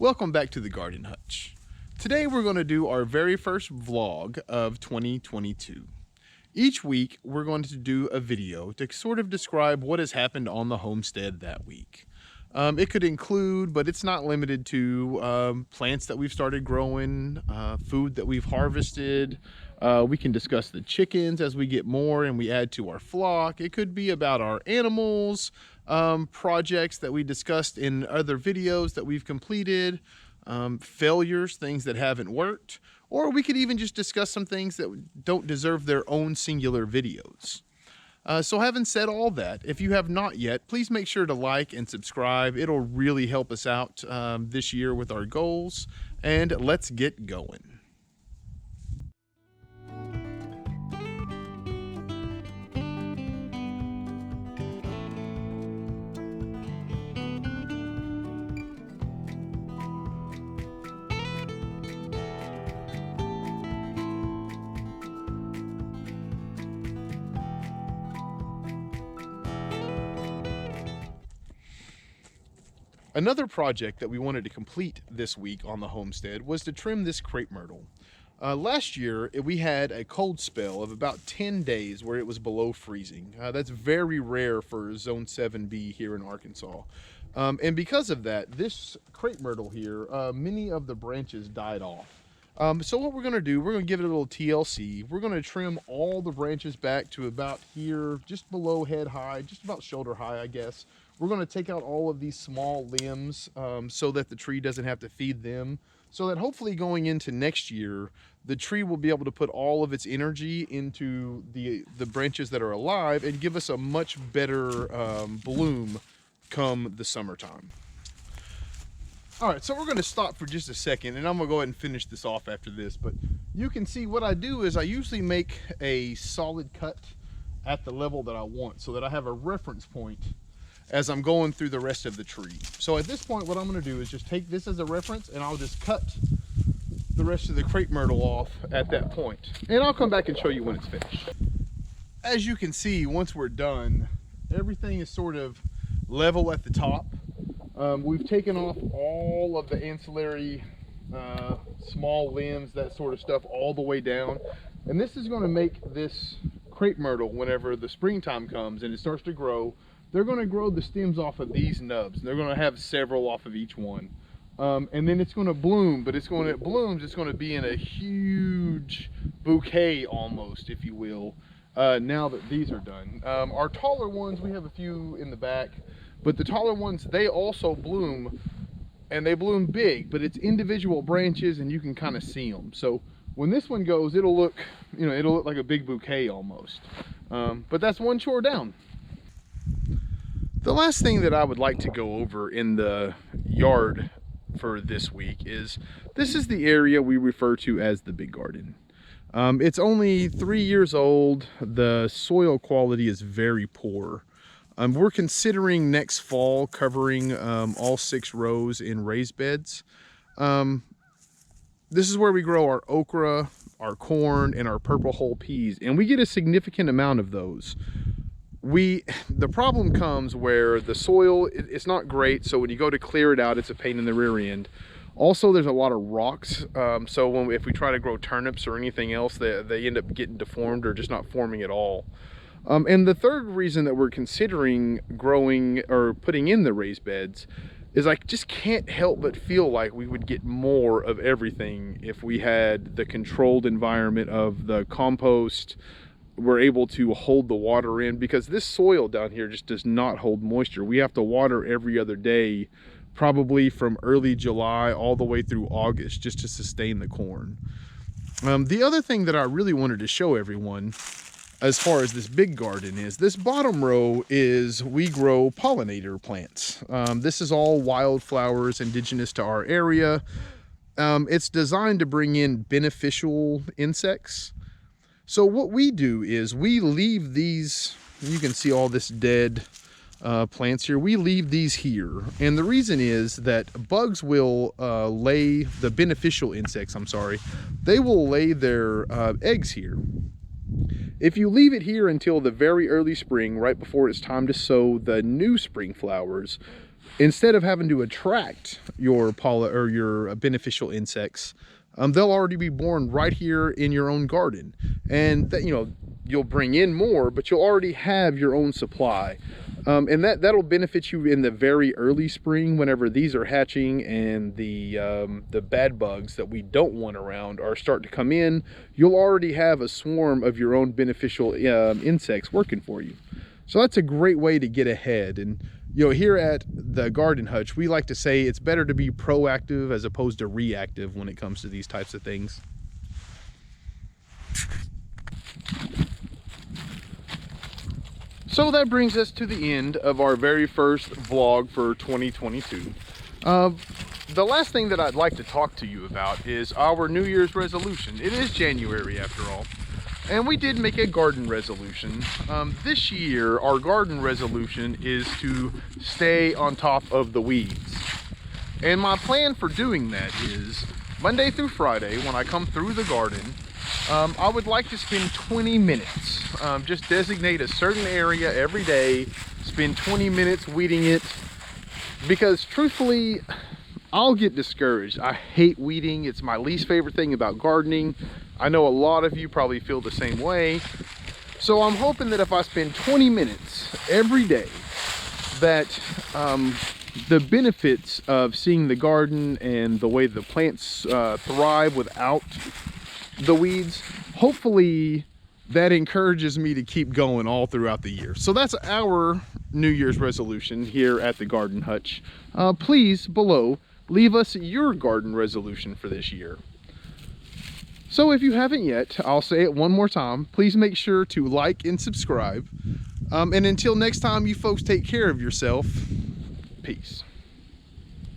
Welcome back to the Garden Hutch. Today we're going to do our very first vlog of 2022. Each week we're going to do a video to sort of describe what has happened on the homestead that week. It could include, but it's not limited to, plants that we've started growing, food that we've harvested. We can discuss the chickens as we get more and we add to our flock. It could be about our animals, projects that we discussed in other videos that we've completed, failures, things that haven't worked, or we could even just discuss some things that don't deserve their own singular videos. So having said all that, if you have not yet, please make sure to like and subscribe. It'll really help us out this year with our goals, and let's get going. Another project that we wanted to complete this week on the homestead was to trim this crepe myrtle. Last year, we had a cold spell of about 10 days where it was below freezing. That's very rare for Zone 7B here in Arkansas. And because of that, this crepe myrtle here, many of the branches died off. So what we're going to do, we're going to give it a little TLC. We're going to trim all the branches back to about here, just below head high, just about shoulder high, I guess. We're going to take out all of these small limbs so that the tree doesn't have to feed them, so that hopefully going into next year, the tree will be able to put all of its energy into the branches that are alive and give us a much better bloom come the summertime. All right, so we're going to stop for just a second, and I'm going to go ahead and finish this off after this. But you can see what I do is I usually make a solid cut at the level that I want so that I have a reference point as I'm going through the rest of the tree. So at this point, what I'm going to do is just take this as a reference, and I'll just cut the rest of the crepe myrtle off at that point. And I'll come back and show you when it's finished. As you can see, once we're done, everything is sort of level at the top. We've taken off all of the ancillary small limbs, that sort of stuff, all the way down. And this is going to make this crepe myrtle, whenever the springtime comes and it starts to grow, they're going to grow the stems off of these nubs. They're going to have several off of each one. And then it's going to bloom, but it's going to be in a huge bouquet almost, if you will, now that these are done. Our taller ones, we have a few in the back, but the taller ones, they also bloom, and they bloom big, but it's individual branches and you can kind of see them. So when this one goes, it'll look like a big bouquet almost. But that's one chore down. The last thing that I would like to go over in the yard for this week is, this is the area we refer to as the big garden. It's only 3 years old. The soil quality is very poor. We're considering next fall covering all 6 rows in raised beds. This is where we grow our okra, our corn, and our purple whole peas, and we get a significant amount of those. The problem comes where the soil, it's not great, so when you go to clear it out, it's a pain in the rear end. Also, there's a lot of rocks, so if we try to grow turnips or anything else, they end up getting deformed or just not forming at all. And the third reason that we're considering growing or putting in the raised beds is I just can't help but feel like we would get more of everything if we had the controlled environment of the compost. We're able to hold the water in, because this soil down here just does not hold moisture. We have to water every other day, probably from early July all the way through August, just to sustain the corn. The other thing that I really wanted to show everyone as far as this big garden is, this bottom row is, we grow pollinator plants. This is all wildflowers indigenous to our area. It's designed to bring in beneficial insects. So what we do is we leave these, you can see all this dead plants here, we leave these here. And the reason is that bugs will lay, the beneficial insects, they will lay their eggs here. If you leave it here until the very early spring, right before it's time to sow the new spring flowers, instead of having to attract your your beneficial insects, they'll already be born right here in your own garden. And that, you know, you'll bring in more, but you'll already have your own supply. And that'll benefit you in the very early spring whenever these are hatching and the bad bugs that we don't want around are starting to come in. You'll already have a swarm of your own beneficial insects working for you. So that's a great way to get ahead. And you know, here at the Garden Hutch, we like to say it's better to be proactive as opposed to reactive when it comes to these types of things. So that brings us to the end of our very first vlog for 2022. The last thing that I'd like to talk to you about is our New Year's resolution. It is January after all, and we did make a garden resolution. This year, our garden resolution is to stay on top of the weeds. And my plan for doing that is Monday through Friday, when I come through the garden, I would like to spend 20 minutes. Just designate a certain area every day, spend 20 minutes weeding it, because truthfully, I'll get discouraged. I hate weeding. It's my least favorite thing about gardening. I know a lot of you probably feel the same way. So I'm hoping that if I spend 20 minutes every day, that the benefits of seeing the garden and the way the plants thrive without the weeds, hopefully that encourages me to keep going all throughout the year. So that's our New Year's resolution here at the Garden Hutch. Please, below, leave us your garden resolution for this year. So if you haven't yet, I'll say it one more time, please make sure to like and subscribe. And until next time, you folks take care of yourself. Peace.